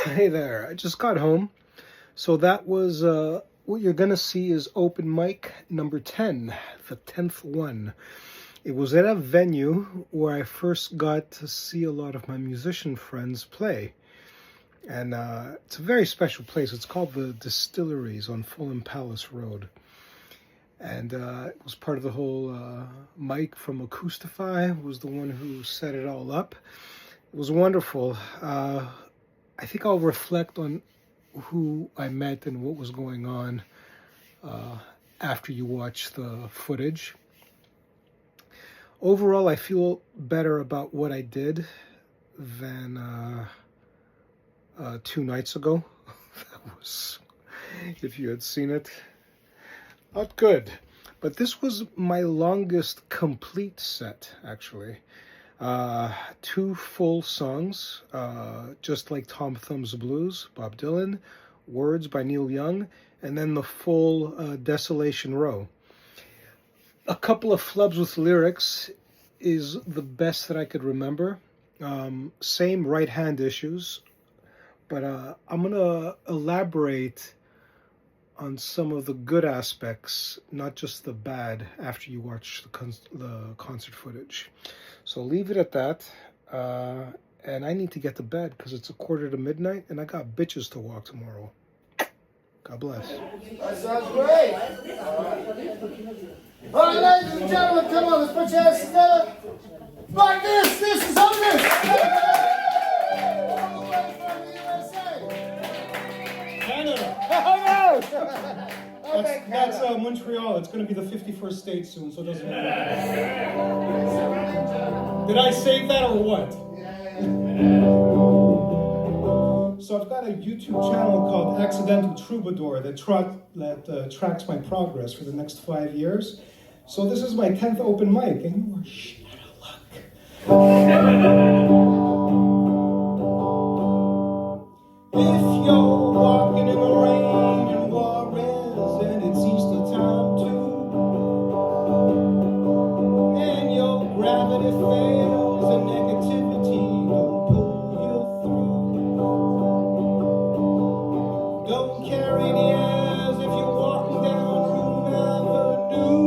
Hey there, I just got home. So that was what you're gonna see is open mic number 10, the 10th one. It was at a venue where I first got to see a lot of my musician friends play. And it's a very special place. It's called the Distilleries on Fulham Palace Road. And it was part of the whole Mike from Acoustify was the one who set it all up. It was wonderful. I think I'll reflect on who I met and what was going on uh, after you watch the footage. Overall, I feel better about what I did than 2 nights ago. That was, if you had seen it, not good. But this was my longest complete set, actually. 2 full songs, just like Tom Thumb's Blues, Bob Dylan, Words by Neil Young, and then the full Desolation Row. A couple of flubs with lyrics is the best that I could remember. Same right hand issues, but I'm going to elaborate on some of the good aspects, not just the bad, after you watch the concert footage. So leave it at that. And I need to get to bed because it's 1:45 and I got bitches to walk tomorrow. God bless. That sounds great. All right, ladies and gentlemen, come on, let's put your hands together. Like this. This is how it is. Canada. That's Montreal. It's going to be the 51st state soon, so it doesn't matter. Did I save that or what? So I've got a YouTube channel called Accidental Troubadour that tracks my progress for the next 5 years. So this is my 10th open mic, and you are shit out of luck. If you're walking in the rain in Juarez and it's Easter time too, and your gravity fails and negativity don't pull you through, don't carry the airs if you're walking down Room Avenue.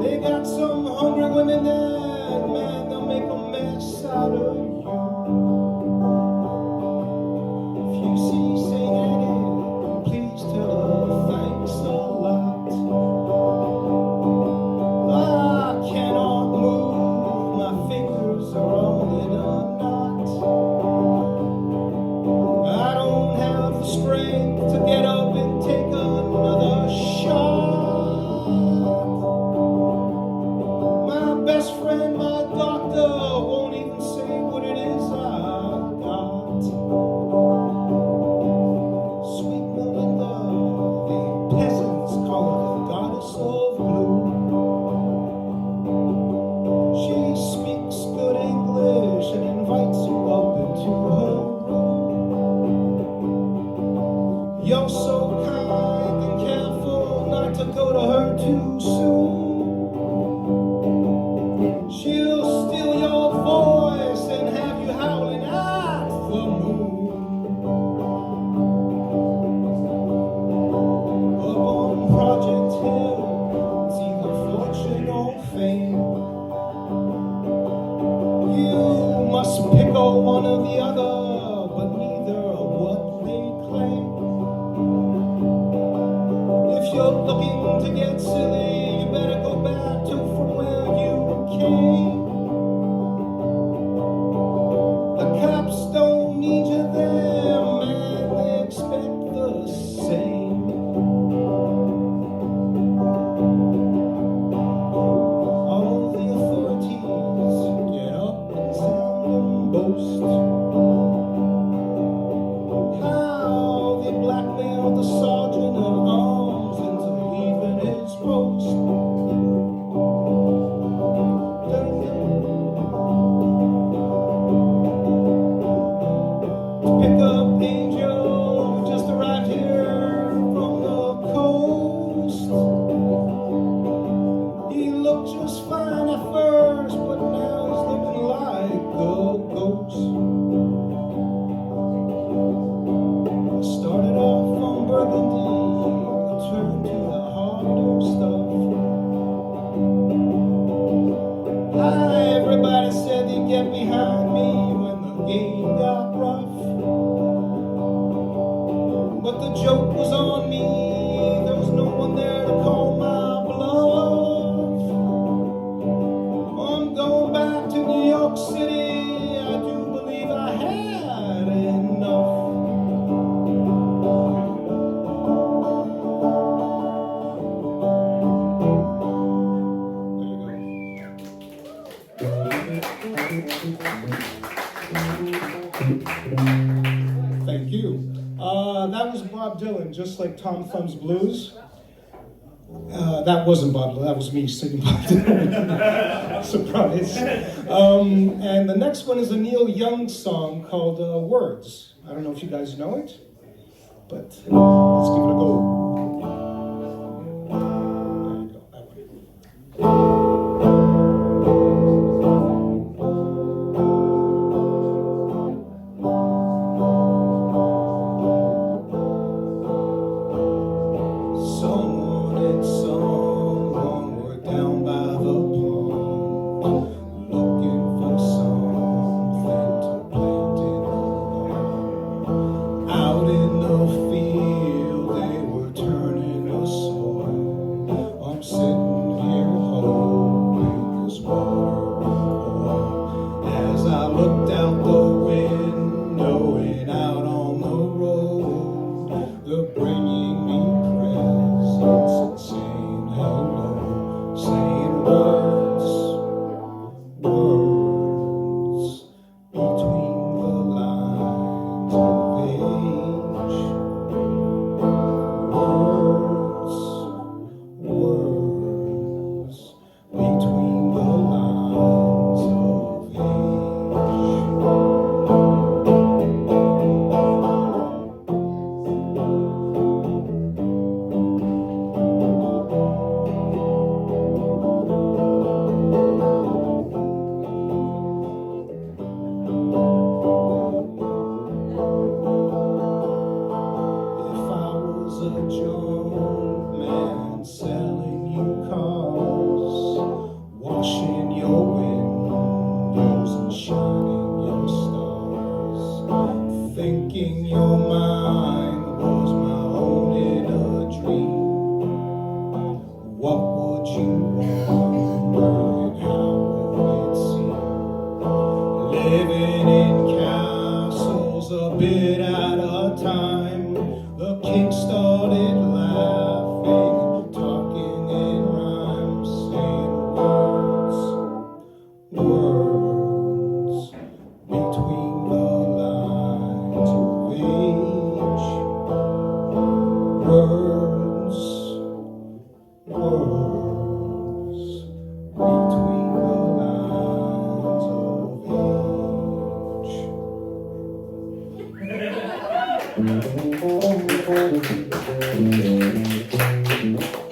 They got some hungry women there, man, they'll make a mess out of you. You're so kind and careful not to go to her too soon. She'll steal your voice and Thank you. That was Bob Dylan, just like Tom Thumb's Blues. That wasn't Bob Dylan, that was me singing Bob Dylan. Surprise. And the next one is a Neil Young song called Words. I don't know if you guys know it, but let's give it a go.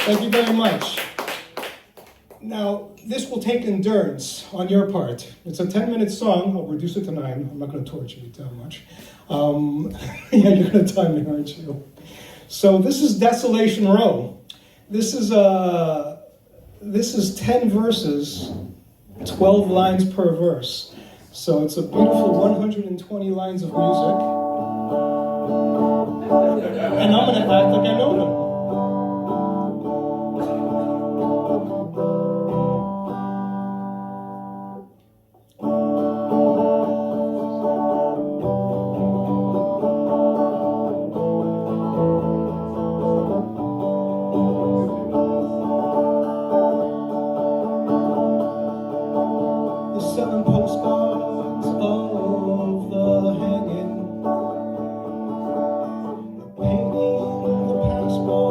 Thank you very much. Now, this will take endurance on your part. It's a 10-minute song. I'll reduce it to 9. I'm not going to torture you too much. Yeah, you're going to time me, aren't you? So this is Desolation Row. This is 10 verses, 12 lines per verse. So it's a beautiful 120 lines of music. And I'm going to act like I know them. Painting the passport.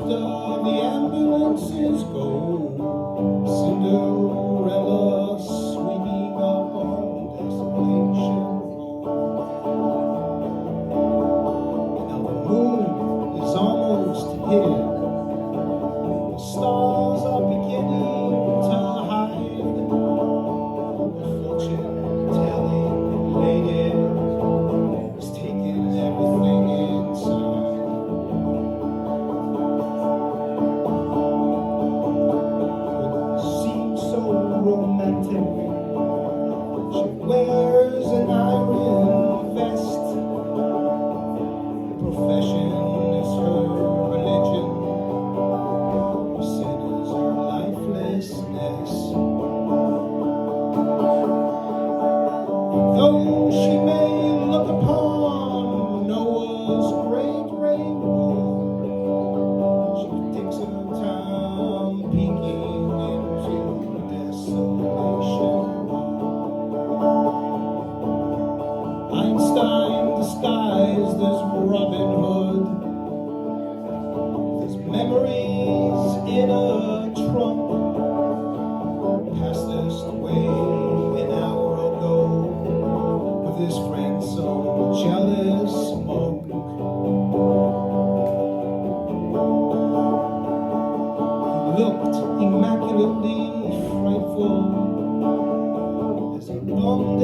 after the ambulances go, Cinderella sweeping up on Desolation Road. And now the moon is almost hidden. The stars are beginning to hide. The fortune-telling lady is taking everything inside. Romantic. She wears an iron vest. Profession is her religion. Sin is her lifelessness. Though she may look upon Noah's great rainbow, she takes her time peeking into Desolation. Einstein disguised as Robin Hood. There's memories in a trunk. Passed away an hour ago with his friend, some jealous monk. He looked immaculately frightful as he bummed a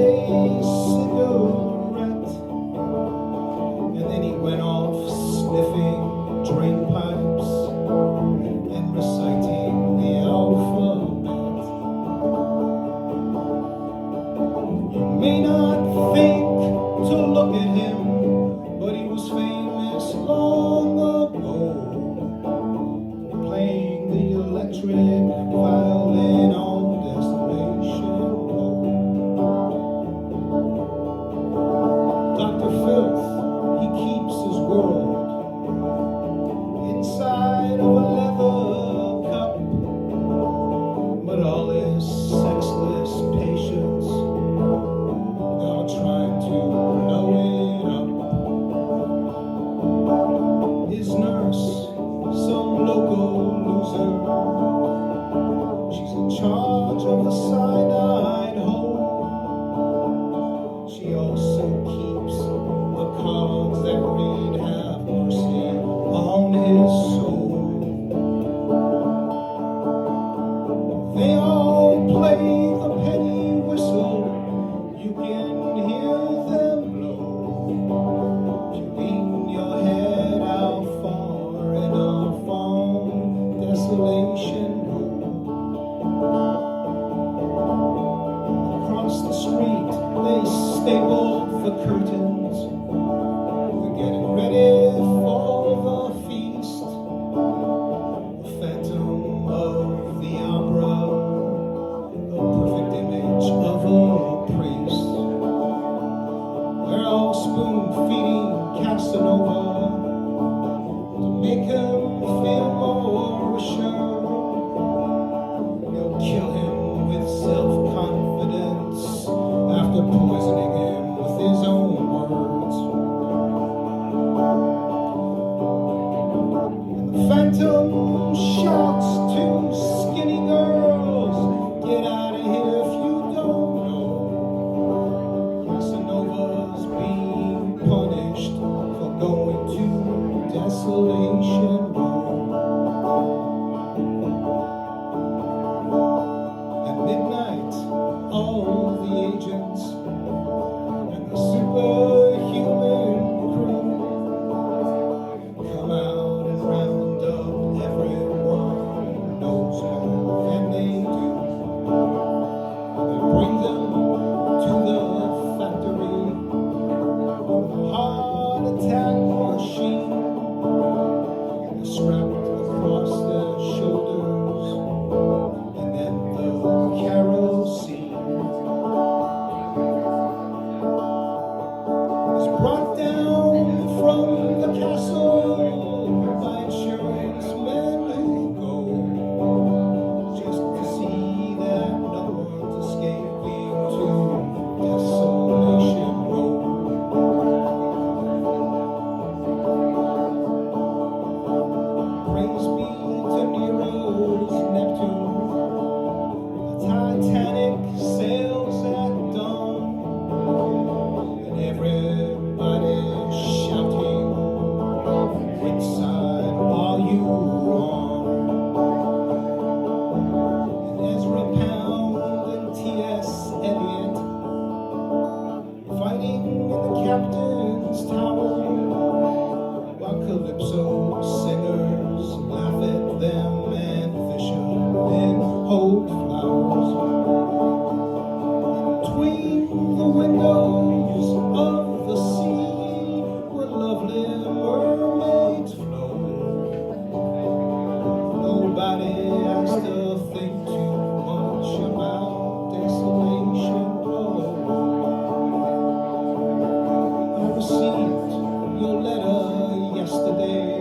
cigarette, and then he went off sniffing drain pipes and reciting the alphabet. You may not think to look at him, but he was famous long ago for playing the electric violin on Desolation Road. Dr. Filth, he keeps his world inside of a leather cup, but all his sexless patients are trying to blow it up. His nurse, some local loser, she's in charge of the cyanide home. She also keeps the cards that read have mercy on his soul. They all play the penny whistle. You can hear them blow. You lean your head out far and off on Desolation Road. Across the street, they stapled the curtains. They're getting ready for the feast. The Phantom of the Opera, a perfect image of a priest. They're all spoon-feeding Casanova to make him feel more assured. They'll kill him with self-confidence after poisoning him with his own words. And the Phantom shouts to skinny girls, "Get out of here if you don't know. Casanova's being punished for going to Desolation Road." At midnight, all the agents and the superhuman crew come out and round up everyone who knows more Praise be to Nero's Neptune. The Titanic sails at dawn, and everybody's shouting, which side are you on? And Ezra Pound and T.S. Eliot fighting in the captain's tower, while Calypso singers laugh at them and fishermen hold flowers. Between the windows of the sea where lovely mermaids float, nobody has to think too much about Desolation Road. I received your letter yesterday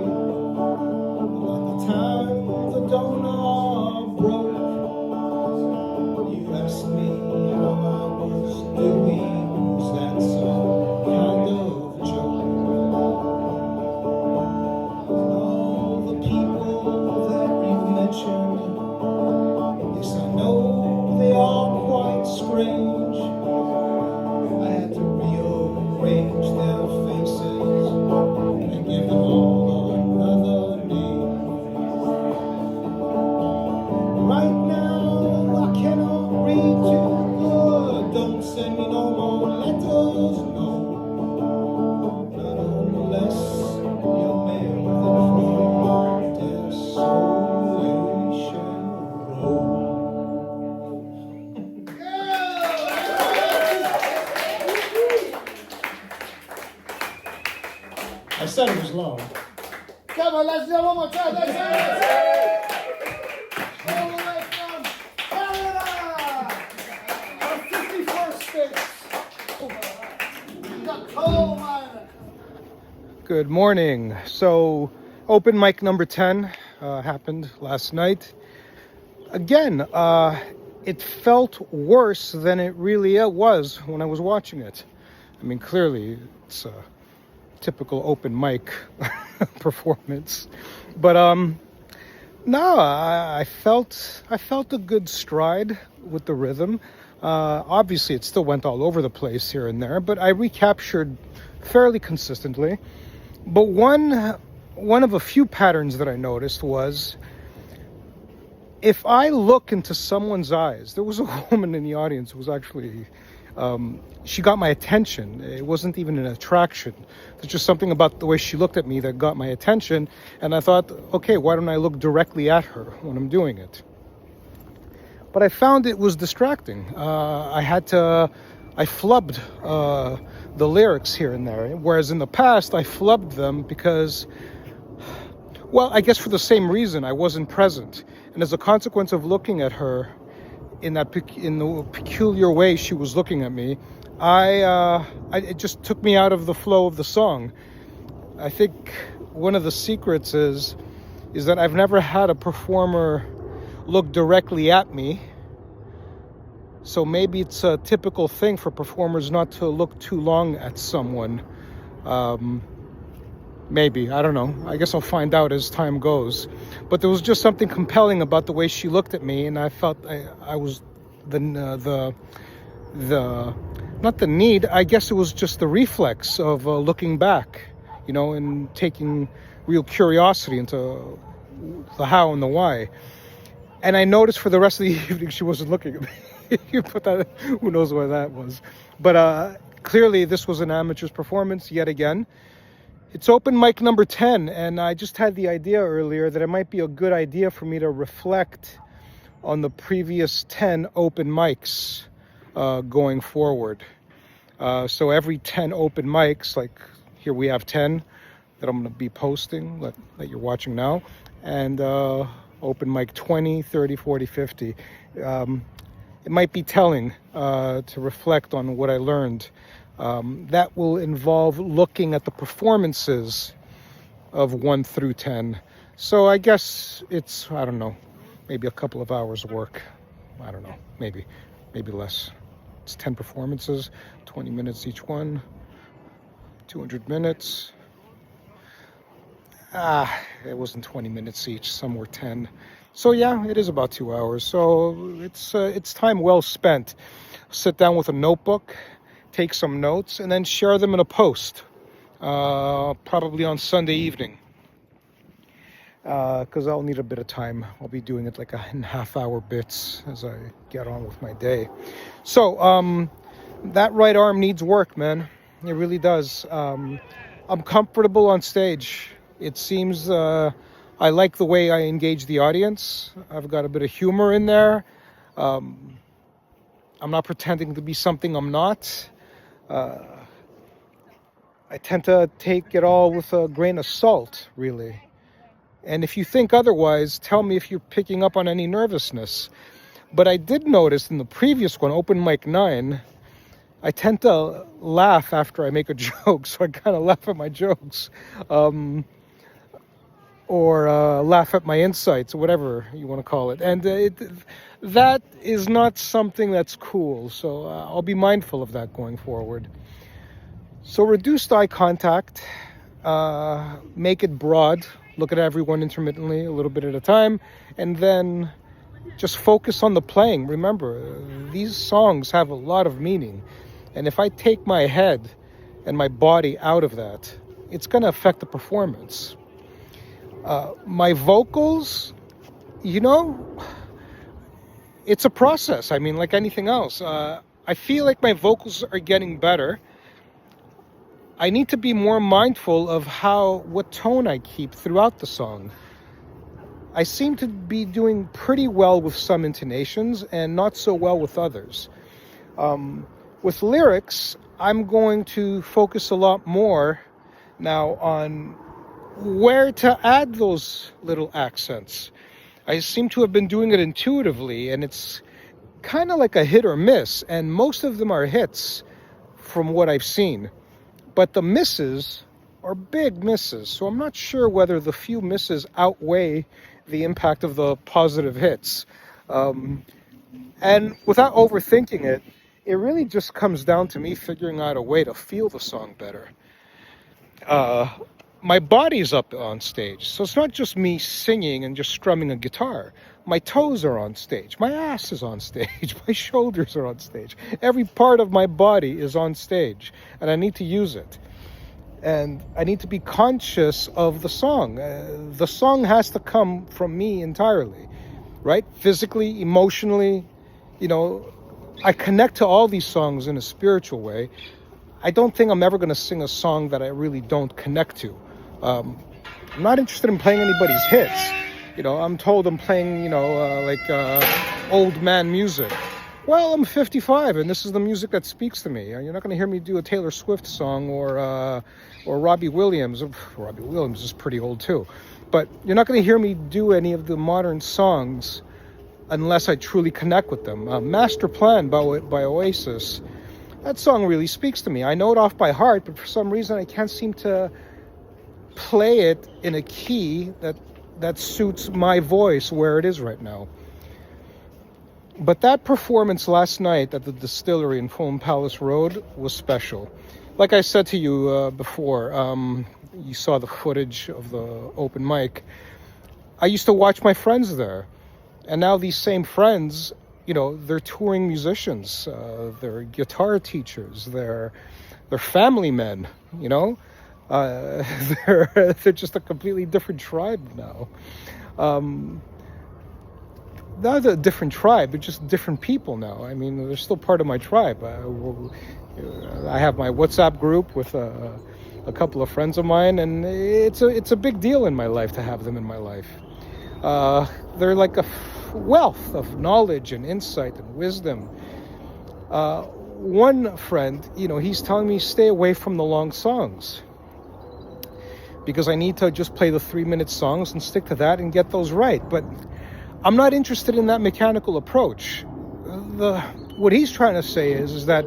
about the time the donor broke. You asked me how I was doing. Was that some kind of joke? And all the people that you mentioned, yes, I know they are quite strange. I had to rearrange their faces and give them all another name. Right now, I cannot read too good. Don't send me no more letters, no. Not unless you're mailed them from Desolation Road. I said it was long. Come on, let's do it one more time. Let's do it. All the way from Canada, our 51st state. We got coal miner. Good morning. So, open mic number 10 happened last night. Again, it felt worse than it really was when I was watching it. I mean, clearly, it's a typical open mic performance. But, no, I felt a good stride with the rhythm. Obviously, it still went all over the place here and there, but I recaptured fairly consistently. But one of a few patterns that I noticed was, if I look into someone's eyes, there was a woman in the audience who was actually, she got my attention. It wasn't even an attraction. There's just something about the way she looked at me that got my attention. And I thought, okay, why don't I look directly at her when I'm doing it? But I found it was distracting. I flubbed the lyrics here and there, whereas in the past I flubbed them because, well, I guess for the same reason, I wasn't present. And as a consequence of looking at her in the peculiar way she was looking at me, it just took me out of the flow of the song. I think one of the secrets is that I've never had a performer look directly at me. So maybe it's a typical thing for performers not to look too long at someone. Maybe, I don't know. I guess I'll find out as time goes. But there was just something compelling about the way she looked at me, and I felt I was not the need. I guess it was just the reflex of looking back, and taking real curiosity into the how and the why. And I noticed for the rest of the evening she wasn't looking at me. You put that, who knows why that was. But clearly this was an amateur's performance yet again. It's open mic number 10, and I just had the idea earlier that it might be a good idea for me to reflect on the previous 10 open mics going forward. So every 10 open mics, like here we have 10 that I'm going to be posting that you're watching now, and open mic 20, 30, 40, 50. It might be telling to reflect on what I learned. That will involve looking at the performances of 1 through 10. So I guess it's, I don't know, maybe a couple of hours of work. I don't know, maybe less. It's 10 performances, 20 minutes each one, 200 minutes. It wasn't 20 minutes each, some were 10. So yeah, it is about 2 hours. So it's time well spent. Sit down with a notebook, take some notes, and then share them in a post, probably on Sunday evening. Because I'll need a bit of time. I'll be doing it like in half-hour bits as I get on with my day. So that right arm needs work, man. It really does. I'm comfortable on stage. It seems I like the way I engage the audience. I've got a bit of humor in there. I'm not pretending to be something I'm not. I tend to take it all with a grain of salt, really. And if you think otherwise, tell me if you're picking up on any nervousness. But I did notice in the previous one, Open Mic 9, I tend to laugh after I make a joke. So I kind of laugh at my jokes. Or laugh at my insights, or whatever you want to call it. And that is not something that's cool. So I'll be mindful of that going forward. So reduced eye contact, make it broad, look at everyone intermittently, a little bit at a time, and then just focus on the playing. Remember, these songs have a lot of meaning. And if I take my head and my body out of that, it's going to affect the performance. My vocals, it's a process. I mean, like anything else. I feel like my vocals are getting better. I need to be more mindful of what tone I keep throughout the song. I seem to be doing pretty well with some intonations and not so well with others. With lyrics, I'm going to focus a lot more now on where to add those little accents. I seem to have been doing it intuitively, and it's kind of like a hit or miss, and most of them are hits from what I've seen. But the misses are big misses, so I'm not sure whether the few misses outweigh the impact of the positive hits. And without overthinking it, it really just comes down to me figuring out a way to feel the song better. My body's up on stage, so it's not just me singing and just strumming a guitar. My toes are on stage, my ass is on stage, my shoulders are on stage. Every part of my body is on stage, and I need to use it. And I need to be conscious of the song. The song has to come from me entirely, right? Physically, emotionally, I connect to all these songs in a spiritual way. I don't think I'm ever going to sing a song that I really don't connect to. I'm not interested in playing anybody's hits. I'm told I'm playing, old man music. Well, I'm 55, and this is the music that speaks to me. You're not going to hear me do a Taylor Swift song or Robbie Williams. Robbie Williams is pretty old too. But you're not going to hear me do any of the modern songs unless I truly connect with them. Master Plan by Oasis. That song really speaks to me. I know it off by heart, but for some reason I can't seem to play it in a key that suits my voice where it is right now. But that performance last night at the distillery in Fulham Palace Road was special. Like I said to you before, you saw the footage of the open mic. I used to watch my friends there. And now these same friends, they're touring musicians. They're guitar teachers. They're family men, they're just a completely different tribe now. Not a different tribe, but just different people now. I mean, they're still part of my tribe. I have my WhatsApp group with a couple of friends of mine, and it's a big deal in my life to have them in my life. They're like a wealth of knowledge and insight and wisdom. One friend, he's telling me stay away from the long songs because I need to just play the 3-minute songs and stick to that and get those right. But I'm not interested in that mechanical approach. What he's trying to say is that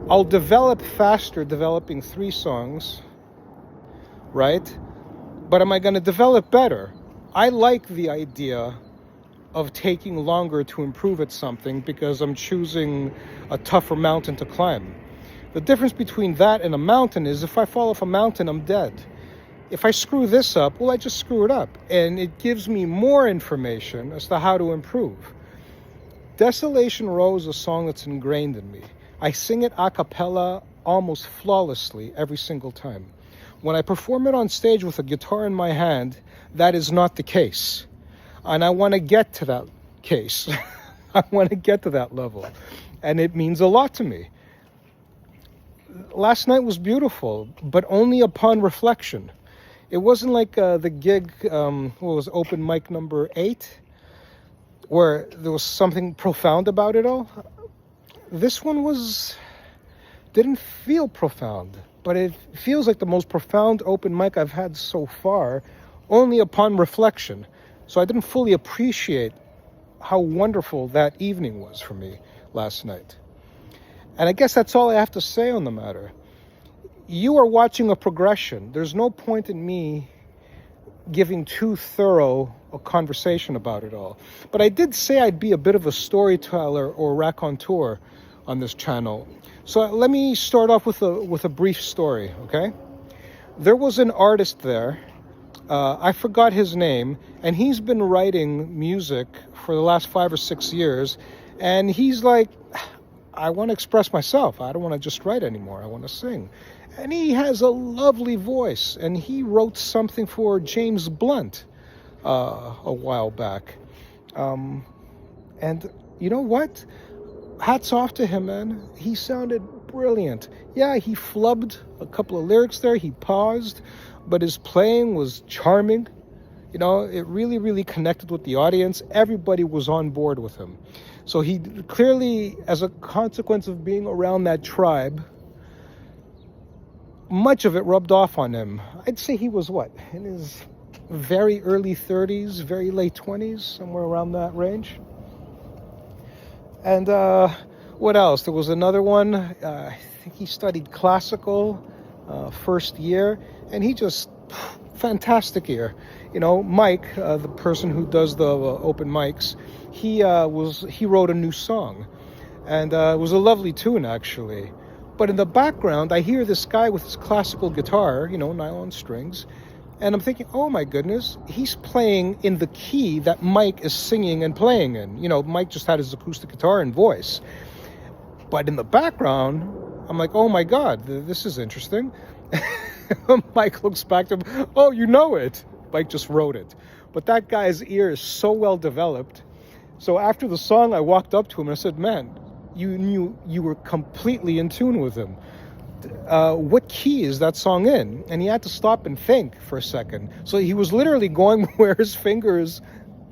I'll develop faster developing 3 songs, right? But am I going to develop better? I like the idea of taking longer to improve at something because I'm choosing a tougher mountain to climb. The difference between that and a mountain is if I fall off a mountain, I'm dead. if I screw this up, well, I just screw it up. And it gives me more information as to how to improve. Desolation Row is a song that's ingrained in me. I sing it a cappella almost flawlessly every single time. When I perform it on stage with a guitar in my hand, that is not the case. And I want to get to that case. I want to get to that level. And it means a lot to me. Last night was beautiful, but only upon reflection. It wasn't like the gig, what was open mic number 8, where there was something profound about it all. This one didn't feel profound, but it feels like the most profound open mic I've had so far, only upon reflection. So I didn't fully appreciate how wonderful that evening was for me last night. And I guess that's all I have to say on the matter. You are watching a progression. There's no point in me giving too thorough a conversation about it all. But I did say I'd be a bit of a storyteller or raconteur on this channel. So let me start off with a brief story, okay? There was an artist there, I forgot his name, and he's been writing music for the last 5 or 6 years, and he's like, I want to express myself. I don't want to just write anymore. I want to sing. And he has a lovely voice, and he wrote something for James Blunt a while back. And you know what? Hats off to him, man. He sounded brilliant. Yeah, he flubbed a couple of lyrics there. He paused, but his playing was charming. You know, it really, really connected with the audience. Everybody was on board with him. So he clearly, as a consequence of being around that tribe, much of it rubbed off on him. I'd say he was what, in his very early 30s, very late 20s, somewhere around that range. And what else? There was another one. I think he studied classical first year, and he just fantastic ear. You know, Mike, the person who does the open mics, he wrote a new song, and it was a lovely tune actually. But in the background, I hear this guy with his classical guitar, you know, nylon strings, and I'm thinking, oh my goodness, he's playing in the key that Mike is singing and playing in. You know, Mike just had his acoustic guitar and voice. But in the background, I'm like, oh my God, this is interesting. Mike looks back to him, oh, you know it. Mike just wrote it. But that guy's ear is so well developed. So after the song, I walked up to him and I said, man, you knew you were completely in tune with him. What key is that song in? And he had to stop and think for a second. So he was literally going where his fingers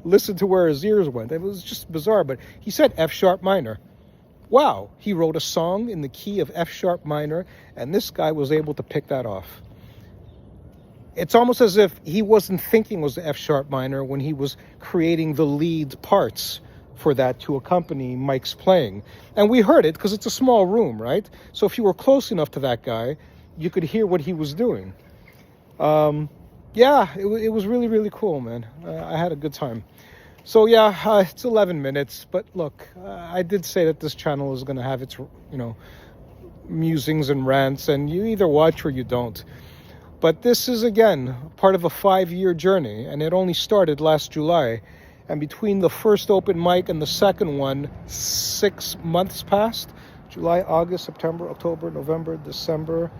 listened to where his ears went. It was just bizarre, but he said F sharp minor. Wow, he wrote a song in the key of F sharp minor, and this guy was able to pick that off. It's almost as if he wasn't thinking it was the F sharp minor when he was creating the lead parts for that to accompany Mike's playing. And we heard it because it's a small room, right? So if you were close enough to that guy, you could hear what he was doing. Yeah, it was really, really cool, man. I had a good time. So yeah, it's 11 minutes, but look, I did say that this channel is going to have its, you know, musings and rants, and you either watch or you don't. But this is, again, part of a 5-year journey, and it only started last July. And between the first open mic and the second one, 6 months passed. July, August, September, October, November, December,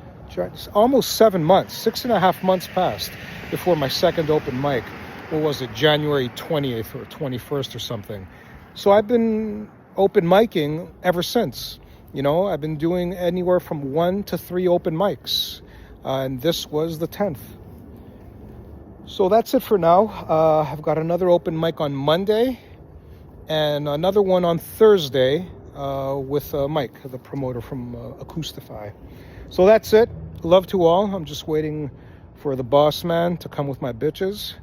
almost 7 months, 6.5 months passed before my second open mic. What was it, January 20th or 21st or something. So I've been open micing ever since. You know, I've been doing anywhere from 1 to 3 open mics. And this was the 10th. So that's it for now. I've got another open mic on Monday and another one on Thursday with Mike, the promoter from Acoustify. So that's it. Love to all. I'm just waiting for the boss man to come with my bitches.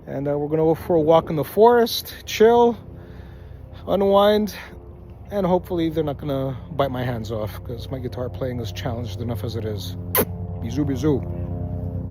And we're going to go for a walk in the forest, chill, unwind, and hopefully they're not going to bite my hands off because my guitar playing is challenged enough as it is. Bisous, bisous.